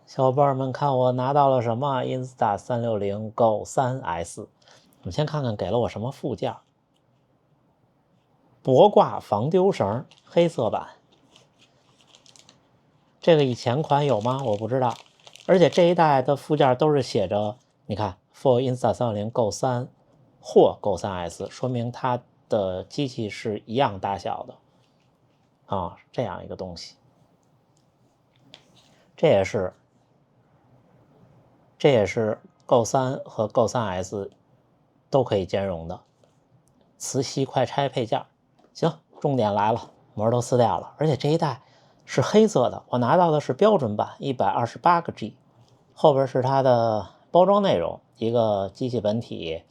小伙伴们看我拿到了什么 Insta360 Go 3S。我们先看看给了我什么附件。脖挂防丢绳，黑色版。这个以前款有吗？我不知道。而且这一代的附件都是写着，你看 For Insta360 Go 3或 Go 3S， 说明它的机器是一样大小的啊，这样一个东西。这也是 Go 3和 Go 3S 都可以兼容的磁吸快拆配件。行，重点来了，膜都撕掉了，而且这一代是黑色的，我拿到的是标准版128个 G， 后边是它的包装内容，一个机器本体，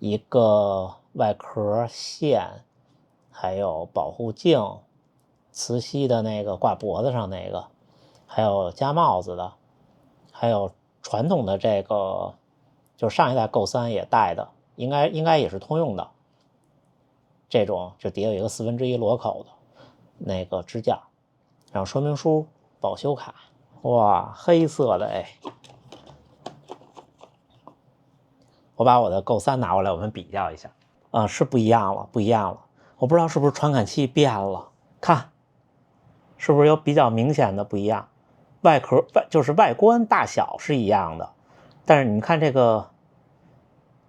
一个外壳线，还有保护镜，磁吸的那个挂脖子上那个，还有加帽子的，还有传统的这个，就是上一代 Go 3也带的，应该也是通用的。这种就底下有一个1/4螺口的那个支架，然后说明书、保修卡，哇，黑色的哎！我把我的 Go 3拿过来，我们比较一下，是不一样了，不一样了。我不知道是不是传感器变了，看，是不是有比较明显的不一样？外壳就是外观大小是一样的，但是你看这个。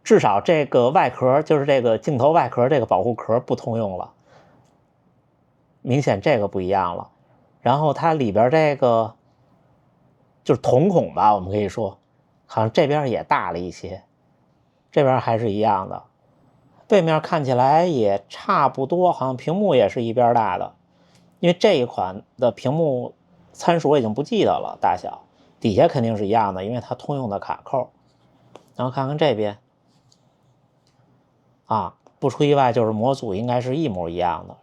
至少这个外壳就是这个镜头外壳这个保护壳不通用了，明显这个不一样了。然后它里边这个就是瞳孔吧，我们可以说，好像这边也大了一些，这边还是一样的。背面看起来也差不多，好像屏幕也是一边大的，因为这一款的屏幕参数我已经不记得了大小，底下肯定是一样的，因为它通用的卡扣。然后看看这边。不出意外就是模组应该是一模一样的，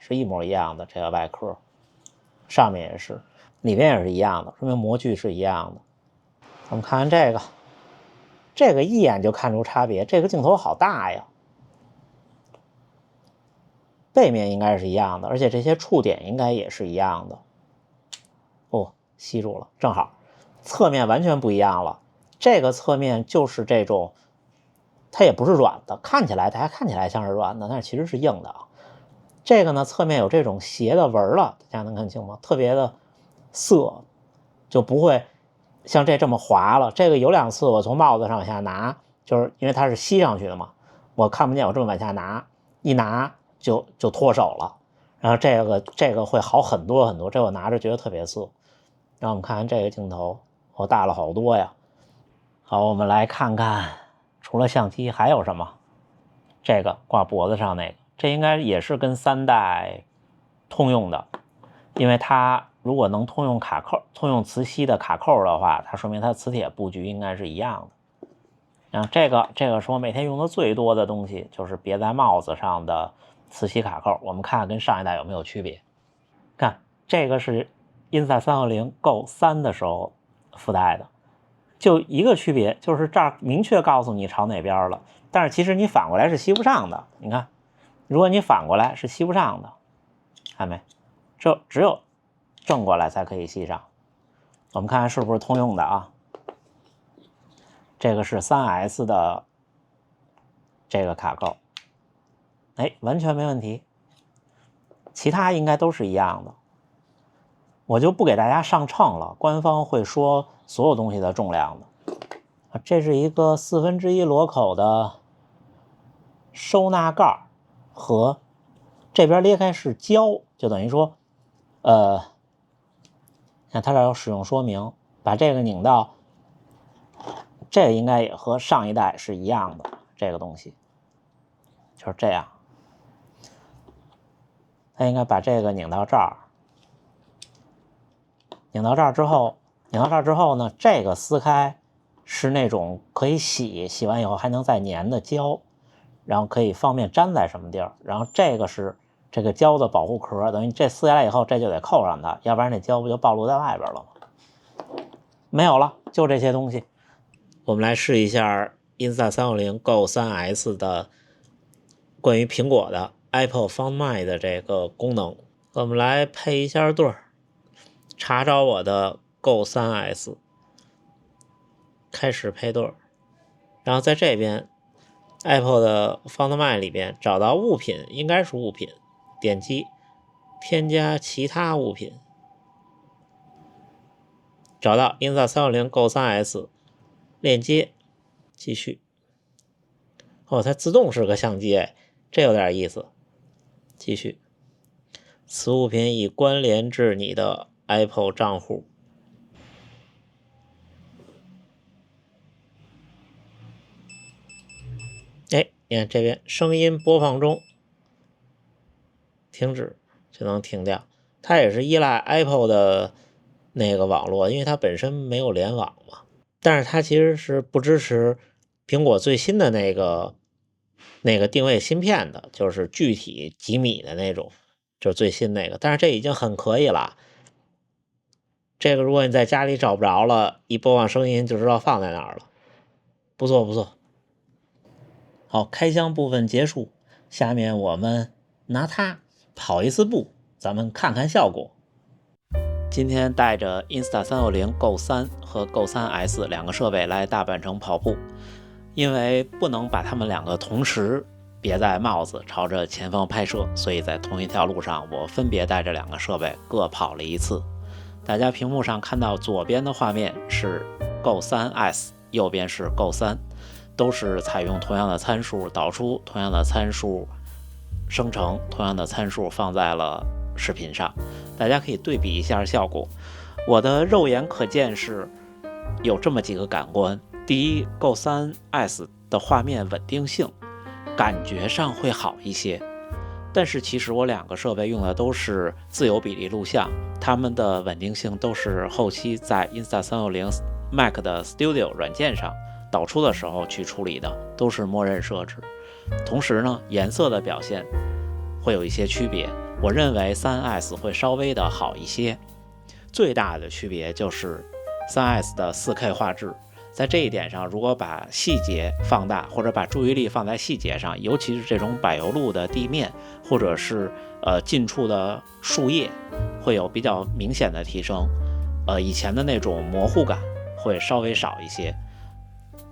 这个外壳，上面也是，里面也是一样的，说明模具是一样的。我们看看这个一眼就看出差别，这个镜头好大呀。背面应该是一样的，而且这些触点应该也是一样的。吸住了，正好。侧面完全不一样了，这个侧面就是这种。它也不是软的，大家看起来像是软的，但是其实是硬的啊。这个呢，侧面有这种斜的纹了，大家能看清吗？特别的涩，就不会像这么滑了。这个有2次我从帽子上往下拿，就是因为它是吸上去的嘛，我看不见我这么往下拿，一拿就脱手了。然后这个会好很多很多，这我拿着觉得特别涩。让我们看看这个镜头，大了好多呀。好，我们来看看。除了相机还有什么？这个挂脖子上那个，这应该也是跟3代通用的，因为它如果能通用卡扣、通用磁吸的卡扣的话，它说明它磁铁布局应该是一样的。然后这个是我每天用的最多的东西，就是别在帽子上的磁吸卡扣。我们看看跟上一代有没有区别。看这个是 Insta360 Go 3的时候附带的。就一个区别，就是这儿明确告诉你朝哪边了，但是其实你反过来是吸不上的。你看，如果你反过来是吸不上的，看没？这只有正过来才可以吸上。我们看看是不是通用的啊？这个是 3S 的这个卡扣，完全没问题。其他应该都是一样的。我就不给大家上秤了，官方会说所有东西的重量的。这是一个1/4螺口的收纳盖和这边裂开是胶，就等于说，看它这有使用说明，把这个拧到，这个应该也和上一代是一样的，这个东西就是这样，它应该把这个拧到这儿。拧到这儿之后呢，这个撕开是那种可以洗完以后还能再粘的胶，然后可以方便粘在什么地儿。然后这个是这个胶的保护壳，等于这撕下来以后，这就得扣上它，要不然这胶不就暴露在外边了吗？没有了，就这些东西。我们来试一下 Insta360 Go 3S 的关于苹果的 Apple Find My 的这个功能。我们来配一下对儿。查找我的 Go 3S 开始配对，然后在这边 Apple 的 Find My 里边找到物品，应该是物品，点击添加其他物品，找到 Insta360 Go 3S 链接，继续。它自动是个相机，这有点意思。继续，此物品已关联至你的 Apple 账户。你看这边声音播放中，停止就能停掉。它也是依赖 Apple 的那个网络，因为它本身没有联网嘛。但是它其实是不支持苹果最新的那个定位芯片的，就是具体几米的那种，就是最新那个。但是这已经很可以了。这个如果你在家里找不着了，一播放声音就知道放在哪儿了。不错不错。好，开箱部分结束，下面我们拿它跑一次步，咱们看看效果。今天带着 Insta360 Go 3和 Go 3S 两个设备来大阪城跑步，因为不能把它们两个同时别在帽子朝着前方拍摄，所以在同一条路上我分别带着两个设备各跑了一次。大家屏幕上看到左边的画面是 Go 3S， 右边是 Go 3，都是采用同样的参数导出，同样的参数生成，同样的参数放在了视频上，大家可以对比一下效果。我的肉眼可见是有这么几个感官。第一， Go 3S 的画面稳定性感觉上会好一些，但是其实我两个设备用的都是自由比例录像，它们的稳定性都是后期在 Insta360 Mac 的 Studio 软件上导出的时候去处理的，都是默认设置。同时呢，颜色的表现会有一些区别，我认为 3S 会稍微的好一些。最大的区别就是 3S 的 4K 画质，在这一点上，如果把细节放大，或者把注意力放在细节上，尤其是这种柏油路的地面，或者是近处的树叶，会有比较明显的提升。以前的那种模糊感会稍微少一些。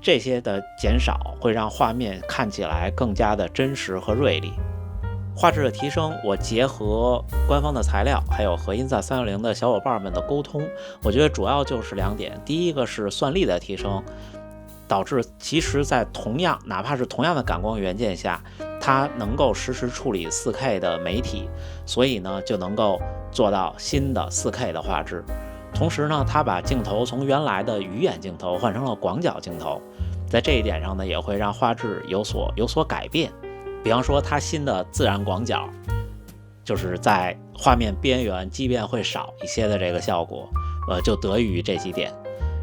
这些的减少会让画面看起来更加的真实和锐利。画质的提升，我结合官方的材料，还有和 Insta360 的小伙伴们的沟通，我觉得主要就是两点。第一个是算力的提升，导致其实在哪怕是同样的感光元件下，它能够实时处理 4K 的媒体，所以呢就能够做到新的 4K 的画质。同时呢，它把镜头从原来的鱼眼镜头换成了广角镜头，在这一点上呢，也会让画质有所改变。比方说，它新的自然广角，就是在画面边缘畸变会少一些的这个效果，就得益于这几点，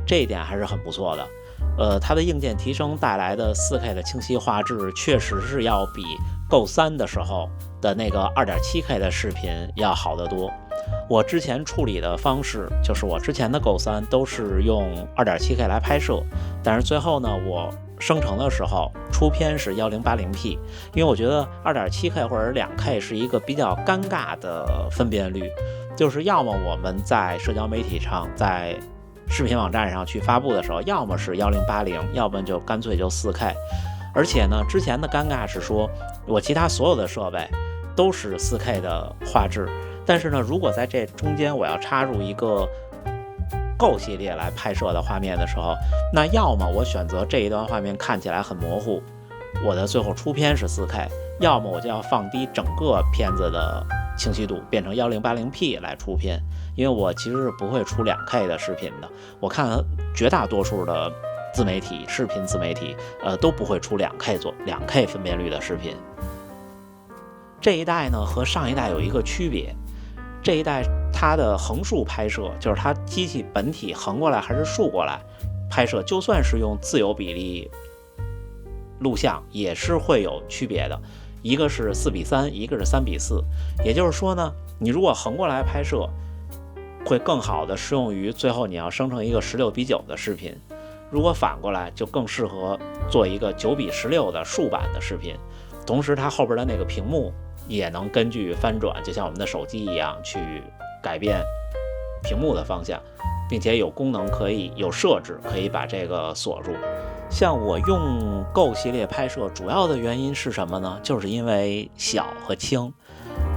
这一点还是很不错的。它的硬件提升带来的 4K 的清晰画质，确实是要比 Go 3的时候的那个 2.7K 的视频要好得多。我之前处理的方式，就是我之前的 Go 3都是用 2.7K 来拍摄，但是最后呢，我生成的时候出片是 1080p， 因为我觉得 2.7K 或者 2K 是一个比较尴尬的分辨率，就是要么我们在社交媒体上，在视频网站上去发布的时候，要么是1080，要不然就干脆就 4K。 而且呢，之前的尴尬是说我其他所有的设备都是 4K 的画质，但是呢，如果在这中间我要插入一个 Go 系列来拍摄的画面的时候，那要么我选择这一段画面看起来很模糊，我的最后出片是 4K， 要么我就要放低整个片子的清晰度，变成 1080p 来出片。因为我其实是不会出 2K 的视频的，我看绝大多数的自媒体视频自媒体都不会出 2K 分辨率的视频。这一代呢和上一代有一个区别，这一代它的横竖拍摄，就是它机器本体横过来还是竖过来拍摄，就算是用自由比例录像也是会有区别的，一个是4:3，一个是3:4。也就是说呢，你如果横过来拍摄，会更好的适用于最后你要生成一个16:9的视频，如果反过来就更适合做一个9:16的竖版的视频。同时它后边的那个屏幕也能根据翻转，就像我们的手机一样去改变屏幕的方向。并且有功能可以有设置可以把这个锁住。像我用 Go 系列拍摄主要的原因是什么呢？就是因为小和轻。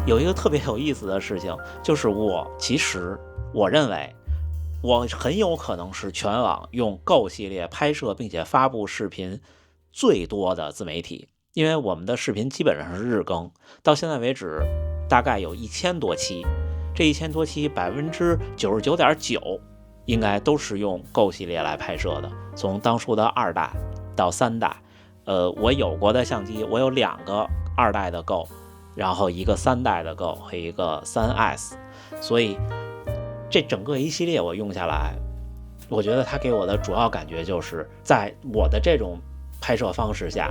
有一个特别有意思的事情，就是其实我认为我很有可能是全网用 Go 系列拍摄并且发布视频最多的自媒体，因为我们的视频基本上是日更，到现在为止大概有1000多期，这1000多期99.9%应该都是用 Go 系列来拍摄的，从当初的2代到3代。我有过的相机，我有2个2代的 Go， 然后一个3代的 Go 和一个 3S， 所以这整个一系列我用下来，我觉得它给我的主要感觉就是在我的这种拍摄方式下，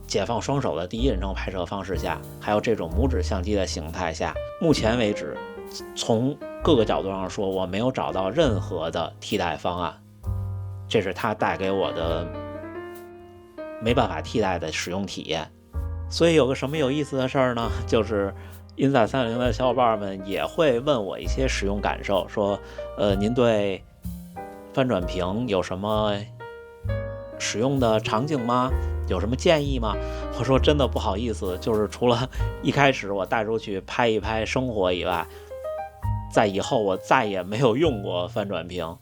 解放双手的第一人称拍摄方式下，还有这种拇指相机的形态下，目前为止从各个角度上说，我没有找到任何的替代方案，这是它带给我的没办法替代的使用体验。所以有个什么有意思的事儿呢，就是Insta360的小伙伴们也会问我一些使用感受，说您对翻转屏有什么使用的场景吗？有什么建议吗？我说真的不好意思，就是除了一开始我带出去拍一拍生活以外，在以后我再也没有用过翻转屏。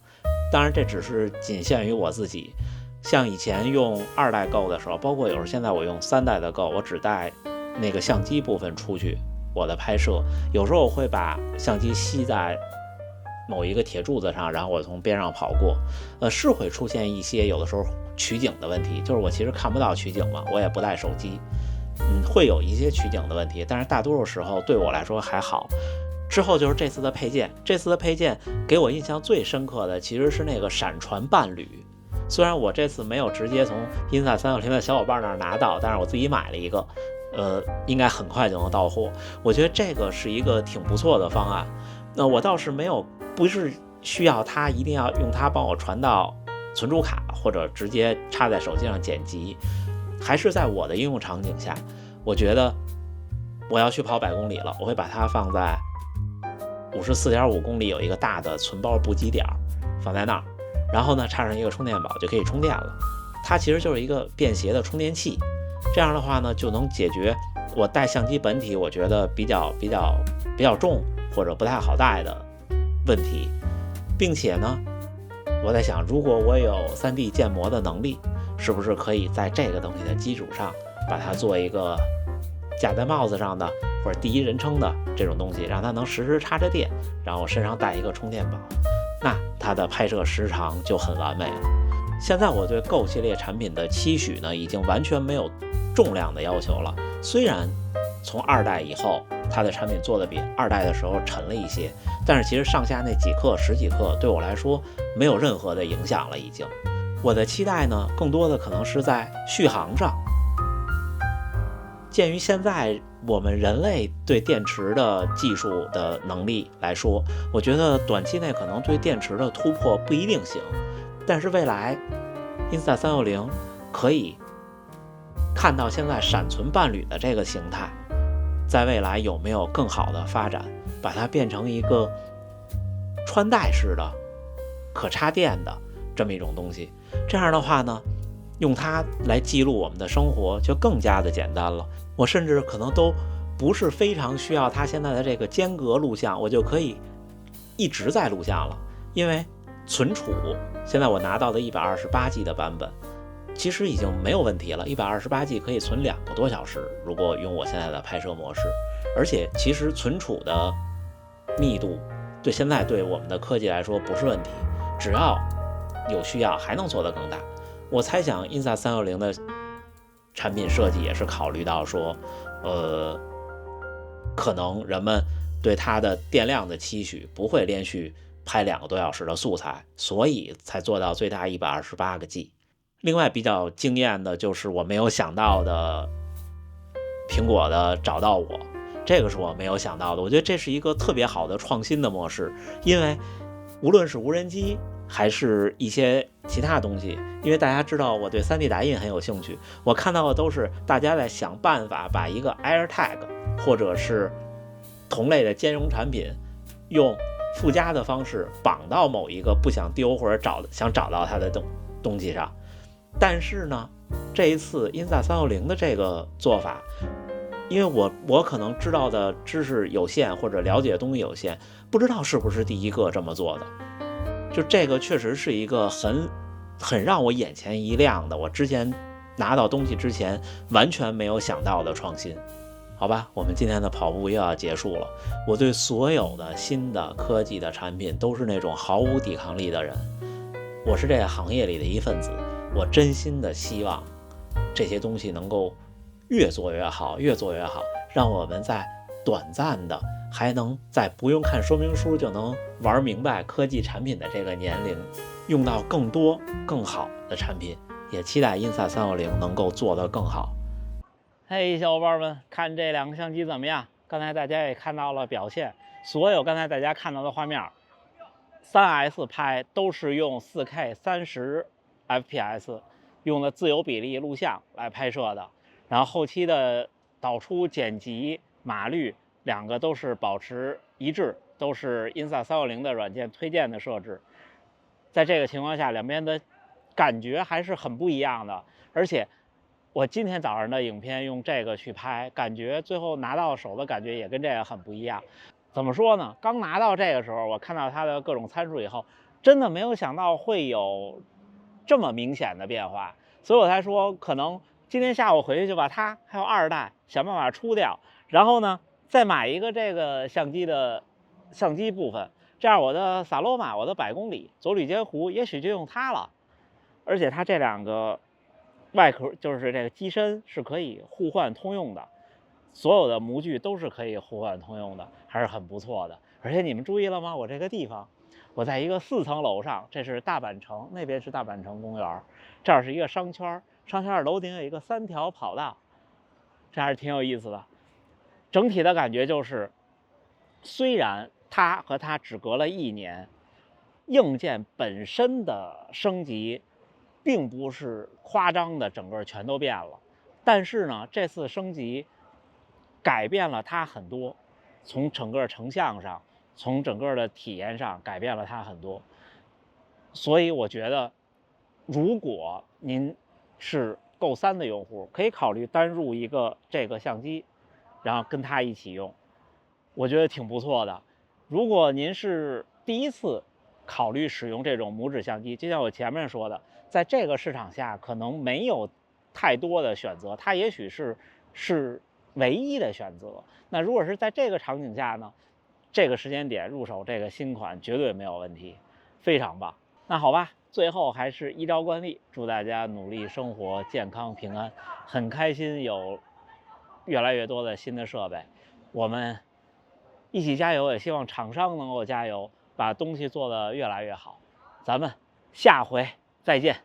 当然这只是仅限于我自己，像以前用2代 Go 的时候，包括有时候现在我用3代的 Go， 我只带那个相机部分出去我的拍摄，有时候我会把相机吸在某一个铁柱子上，然后我从边上跑过，是会出现一些有的时候取景的问题，就是我其实看不到取景嘛，我也不带手机，会有一些取景的问题，但是大多数时候对我来说还好。之后就是这次的配件，这次的配件给我印象最深刻的其实是那个闪传伴侣。虽然我这次没有直接从 Insta360的小伙伴那儿拿到，但是我自己买了一个，应该很快就能到货。我觉得这个是一个挺不错的方案。那我倒是不是需要它一定要用它帮我传到存储卡，或者直接插在手机上剪辑，还是在我的应用场景下，我觉得我要去跑100公里了，我会把它放在54.5公里有一个大的存包补给点放在那儿，然后呢插上一个充电宝就可以充电了。它其实就是一个便携的充电器，这样的话呢就能解决我带相机本体我觉得比较重或者不太好带的问题。并且呢我在想，如果我有 3D 建模的能力，是不是可以在这个东西的基础上把它做一个架在帽子上的或者第一人称的这种东西，让它能实时插着电，然后身上带一个充电宝，那它的拍摄时长就很完美了。现在我对 Go 系列产品的期许呢，已经完全没有重量的要求了。虽然从2代以后它的产品做的比2代的时候沉了一些，但是其实上下那几克10几克对我来说没有任何的影响了已经。我的期待呢更多的可能是在续航上。鉴于现在我们人类对电池的技术的能力来说，我觉得短期内可能对电池的突破不一定行，但是未来 Insta360可以看到现在闪存伴侣的这个形态在未来有没有更好的发展，把它变成一个穿戴式的可插电的这么一种东西。这样的话呢，用它来记录我们的生活就更加的简单了。我甚至可能都不是非常需要它现在的这个间隔录像，我就可以一直在录像了。因为存储现在我拿到的 128G 的版本其实已经没有问题了， 128G 可以存2个多小时，如果用我现在的拍摄模式。而且其实存储的密度现在对我们的科技来说不是问题，只要有需要还能做得更大。我猜想 Insta360的产品设计也是考虑到说可能人们对它的电量的期许不会连续拍2个多小时的素材，所以才做到最大128个 G。 另外比较惊艳的就是我没有想到的苹果的找到我，这个是我没有想到的。我觉得这是一个特别好的创新的模式，因为无论是无人机还是一些其他东西，因为大家知道我对 3D 打印很有兴趣，我看到的都是大家在想办法把一个 AirTag 或者是同类的兼容产品用附加的方式绑到某一个不想丢或者想找到它的东西上。但是呢，这一次 Insa360的这个做法，因为我可能知道的知识有限或者了解的东西有限，不知道是不是第一个这么做的。就这个确实是一个很让我眼前一亮的，我之前拿到东西之前完全没有想到的创新。好吧，我们今天的跑步又要结束了。我对所有的新的科技的产品都是那种毫无抵抗力的人，我是这个行业里的一份子，我真心的希望这些东西能够越做越好，越做越好，让我们在短暂的还能在不用看说明书就能玩明白科技产品的这个年龄，用到更多更好的产品，也期待 Insa360能够做得更好。嘿，小伙伴们，看这两个相机怎么样？刚才大家也看到了表现，所有刚才大家看到的画面，3S 拍都是用 4K 30 FPS 用的自由比例录像来拍摄的，然后后期的导出、剪辑、码率两个都是保持一致，都是 Insa360的软件推荐的设置。在这个情况下，两边的感觉还是很不一样的，而且我今天早上的影片用这个去拍，感觉最后拿到手的感觉也跟这个很不一样。怎么说呢？刚拿到这个时候，我看到它的各种参数以后，真的没有想到会有这么明显的变化，所以我才说可能今天下午回去就把它还有2代想办法出掉，然后呢再买一个这个相机的相机部分，这样我的萨罗马、我的100公里、左铝截胡也许就用它了。而且它这两个外壳就是这个机身是可以互换通用的，所有的模具都是可以互换通用的，还是很不错的。而且你们注意了吗？我这个地方，我在一个4层楼上，这是大阪城，那边是大阪城公园，这儿是一个商圈，商圈的楼顶有一个3条跑道，这还是挺有意思的。整体的感觉就是，虽然它和它只隔了1年，硬件本身的升级并不是夸张的整个全都变了，但是呢，这次升级改变了它很多，从整个成像上，从整个的体验上改变了它很多。所以我觉得，如果您是Go3的用户，可以考虑单入一个这个相机，然后跟它一起用，我觉得挺不错的。如果您是第一次考虑使用这种拇指相机，就像我前面说的，在这个市场下可能没有太多的选择，它也许是唯一的选择。那如果是在这个场景下呢，这个时间点入手这个新款绝对没有问题，非常棒。那好吧，最后还是依照惯例，祝大家努力生活，健康平安。很开心有越来越多的新的设备，我们一起加油，也希望厂商能够加油，把东西做得越来越好。咱们下回再见。